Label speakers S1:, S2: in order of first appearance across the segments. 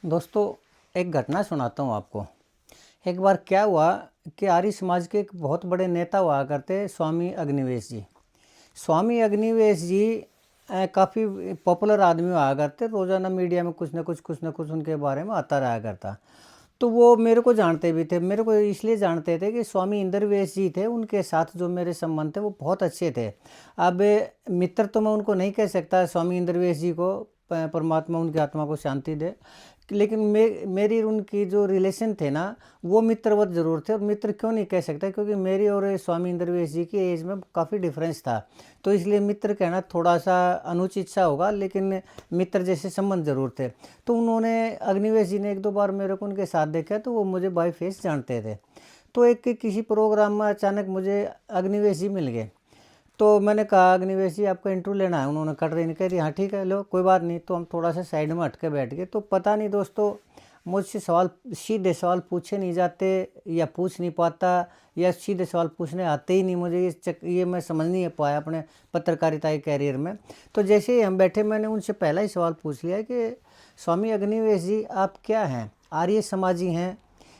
S1: दोस्तों, एक घटना सुनाता हूँ आपको। एक बार क्या हुआ कि आर्य समाज के एक बहुत बड़े नेता हुआ करते स्वामी अग्निवेश जी। स्वामी अग्निवेश जी काफ़ी पॉपुलर आदमी हुआ करते। रोज़ाना मीडिया में कुछ न कुछ उनके बारे में आता रहा करता। तो वो मेरे को जानते भी थे। मेरे को इसलिए जानते थे कि स्वामी इंद्रवेश जी थे, उनके साथ जो मेरे संबंध थे वो बहुत अच्छे थे। अब मित्र तो मैं उनको नहीं कह सकता, स्वामी इंद्रवेश जी को परमात्मा उनकी आत्मा को शांति दे। लेकिन मेरी उनकी जो रिलेशन थे ना, वो मित्रवत जरूर थे। और मित्र क्यों नहीं कह सकता, क्योंकि मेरी और स्वामी इंद्रवेश जी की एज में काफ़ी डिफरेंस था। तो इसलिए मित्र कहना थोड़ा सा अनुचित सा होगा, लेकिन मित्र जैसे संबंध जरूर थे। तो उन्होंने अग्निवेश जी ने एक दो बार मेरे को उनके साथ देखा, तो वो मुझे बाय फेस जानते थे। तो एक किसी प्रोग्राम में अचानक मुझे अग्निवेश जी मिल गए। तो मैंने कहा, अग्निवेश जी आपका इंटरव्यू लेना है। उन्होंने कट रही कह रही हाँ ठीक है, लो कोई बात नहीं। तो हम थोड़ा सा साइड में हट के बैठ गए। तो पता नहीं दोस्तों, मुझसे सवाल सीधे सवाल पूछे नहीं जाते, या पूछ नहीं पाता, या सीधे सवाल पूछने आते ही नहीं मुझे। ये मैं समझ नहीं पाया अपने पत्रकारिता के कैरियर में। तो जैसे ही हम बैठे, मैंने उनसे पहला ही सवाल पूछ लिया कि स्वामी अग्निवेश जी, आप क्या हैं? आर्य समाजी हैं,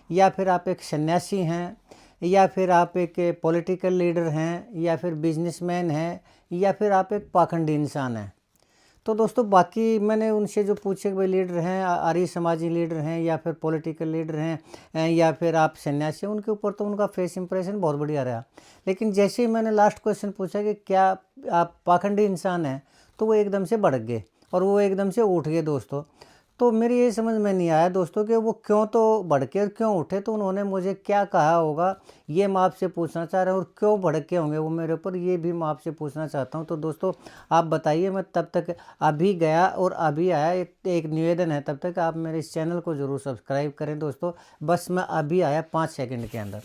S1: या फिर आप एक सन्यासी हैं, या फिर आप एक पॉलिटिकल लीडर हैं, या फिर बिजनेसमैन हैं, या फिर आप एक पाखंडी इंसान हैं? तो दोस्तों, बाकी मैंने उनसे जो पूछे कि भाई लीडर हैं, आर्य समाजी लीडर हैं, या फिर पॉलिटिकल लीडर हैं, या फिर आप सन्यासी हैं, उनके ऊपर तो उनका फेस इंप्रेशन बहुत बढ़िया रहा। लेकिन जैसे ही मैंने लास्ट क्वेश्चन पूछा कि क्या आप पाखंडी इंसान हैं, तो वो एकदम से भड़क गए और वो एकदम से उठ गए दोस्तों। तो मेरी ये समझ में नहीं आया दोस्तों कि वो क्यों तो भड़के और क्यों उठे। तो उन्होंने मुझे क्या कहा होगा, ये मैं आपसे पूछना चाह रहा हूँ। और क्यों भड़के होंगे वो मेरे ऊपर, ये भी मैं आपसे पूछना चाहता हूँ। तो दोस्तों, आप बताइए। मैं तब तक अभी गया और अभी आया। एक निवेदन है, तब तक आप मेरे इस चैनल को ज़रूर सब्सक्राइब करें दोस्तों। बस मैं अभी आया 5 सेकंड के अंदर।